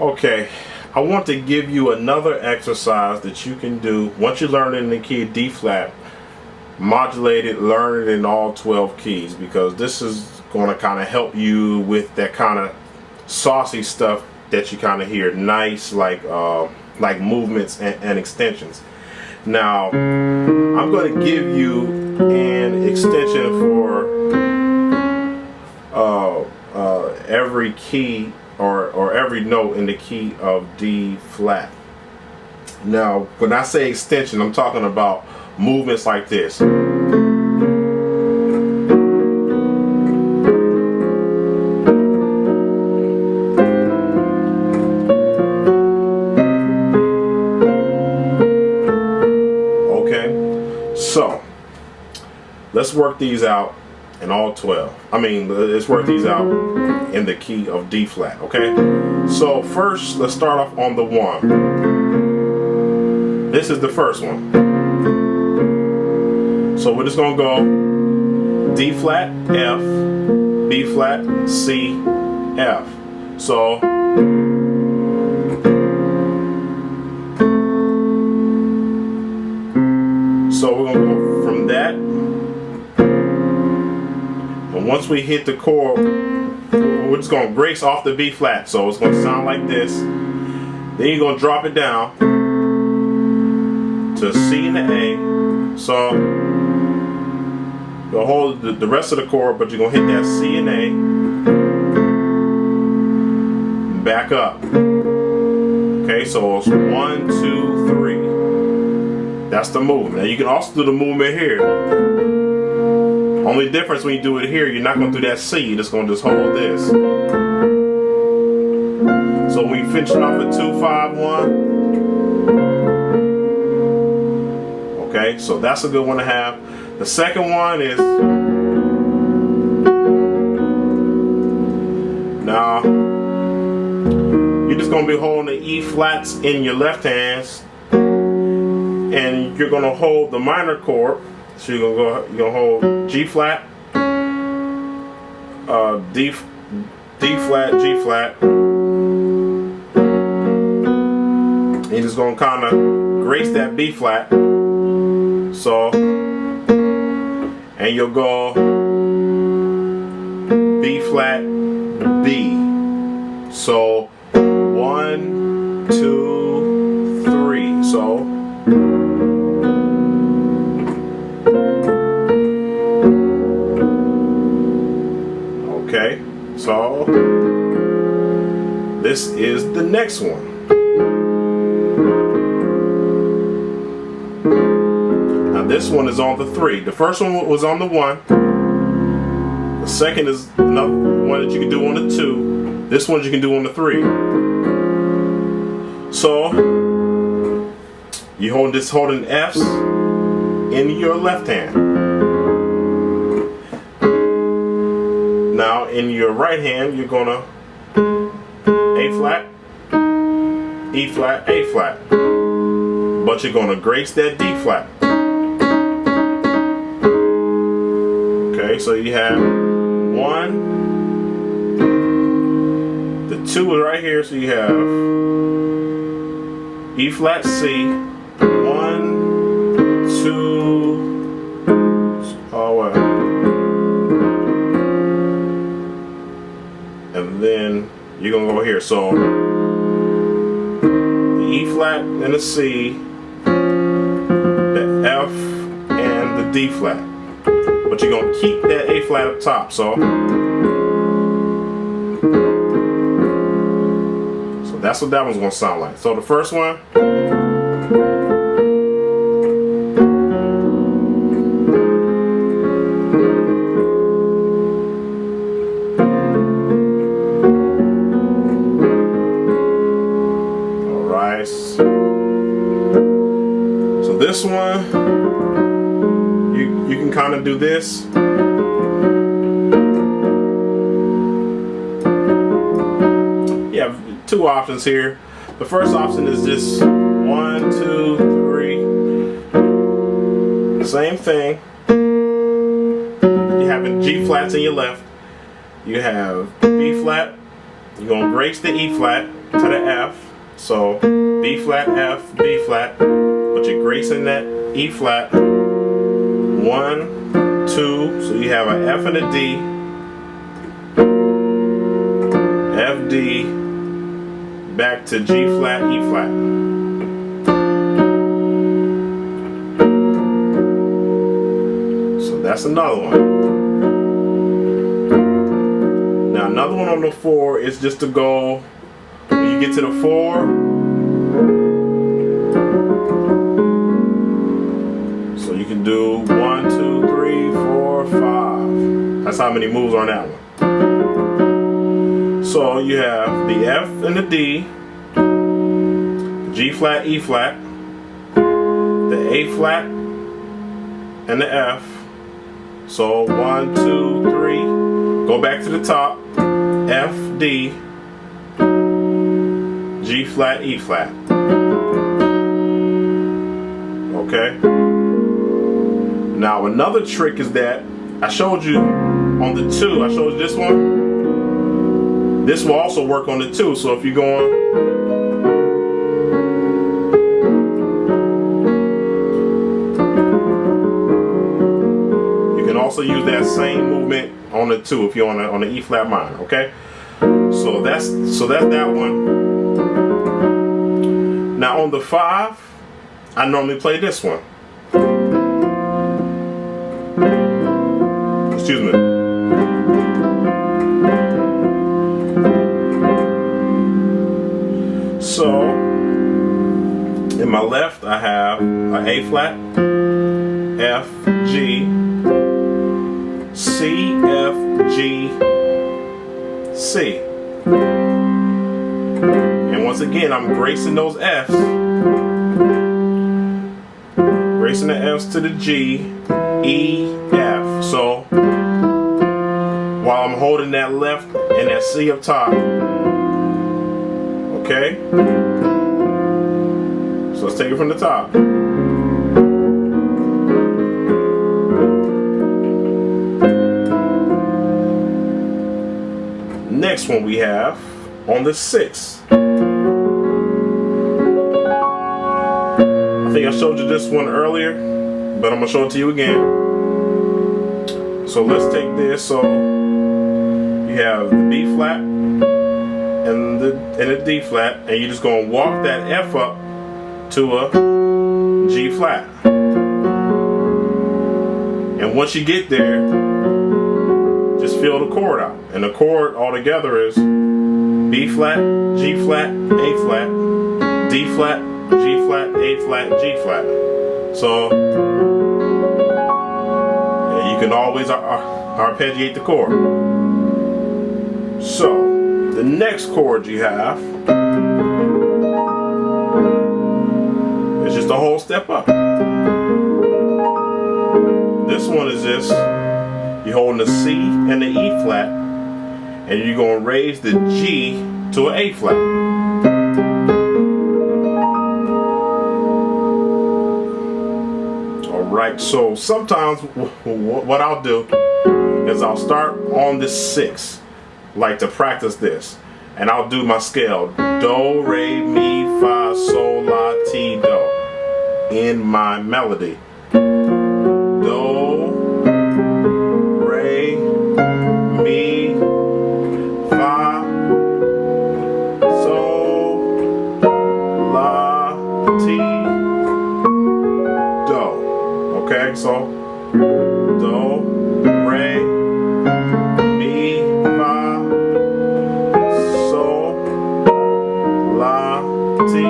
Okay, I want to give you another exercise that you can do once you learn it in the key of D flat. Modulate it, learn it in all 12 keys, because this is going to kind of help you with that kind of saucy stuff that you kind of hear, nice like movements and extensions. Now I'm going to give you an extension for every key or every note in the key of D flat. Now when I say extension, I'm talking about movements like this. Okay, so let's work these out in all 12. Let's work these out in the key of D flat. Okay, so first let's start off on the 1. This is the first one. So we're just gonna go D flat, F, B flat, C, F. So we're gonna go from that, and once we hit the chord, we're just gonna brace off the B flat. So it's gonna sound like this. Then you're gonna drop it down to C and the A. So you'll hold the rest of the chord, but you're gonna hit that C and A. Back up. Okay, so it's 1, 2, 3. That's the movement. Now you can also do the movement here. Only difference when you do it here, you're not gonna do that C. You're just gonna hold this. So we finish off at 2, 5, 1. Okay, so that's a good one to have. The second one is, now you're just going to be holding the E flats in your left hands, and you're going to hold the minor chord. So you're going to hold G flat, D flat, G flat. You're just going to kind of grace that B flat. So, and you'll go B flat, B. So 1, 2, 3. So okay, so this is the next one. This one is on the 3. The first one was on the 1. The second is another one that you can do on the 2. This one you can do on the 3. So you holding F's in your left hand. Now in your right hand you're gonna A flat, E flat, A flat. But you're gonna grace that D flat. Okay, so you have 1, the 2 is right here, so you have E flat, C, 1, 2, and then you're gonna go here. So the E flat and the C, the F and the D flat. But you're going to keep that A flat up top. So that's what that one's going to sound like. So the first one. Alright. So this one, you can kind of do this. You have two options here. The first option is just 1, 2, 3. Same thing. You have G flats in your left. You have B flat. You're going to grace the E flat. to the F. So B flat, F, B flat, but you're gracing that E flat. 1, 2, so you have an F and a D, F, D, back to G flat, E flat. So that's another one. Now another one on the 4 is just to go, when you get to the 4, so you can do 1, 2, 3, 4, 5. That's how many moves are on that one. So you have the F and the D, G flat, E flat, the A flat, and the F. So 1, 2, 3, go back to the top, F, D, G flat, E flat. Okay? Now another trick is that I showed you on the 2, I showed you this one. This will also work on the 2, so if you're going you can also use that same movement on the 2 if you're on the E flat minor, okay? So that's that one. Now on the 5, I normally play this one. Excuse me. So in my left I have an A flat, F, G, C, F, G, C. And once again I'm gracing those F's. Gracing the F's to the G, E, F. So while I'm holding that left and that C up top. Okay? So let's take it from the top. Next one we have on the 6. I think I showed you this one earlier, but I'm going to show it to you again. So let's take this. So you have the B flat and the D flat, and you're just going to walk that F up to a G flat. And once you get there, just fill the chord out. And the chord altogether is B flat, G flat, A flat, D flat, G flat, A flat, G flat. So yeah, you can always arpeggiate the chord. So the next chord you have is just a whole step up. This one is just, you're holding the C and the E flat, and you're going to raise the G to an A flat. Alright, so sometimes what I'll do is I'll start on the 6, like to practice this, and I'll do my scale do, re, mi, fa, sol, la, ti, do in my melody. Do, re, mi, fa, sol, la, ti, do. Okay, so do, re, mi, fa, sol, la, ti,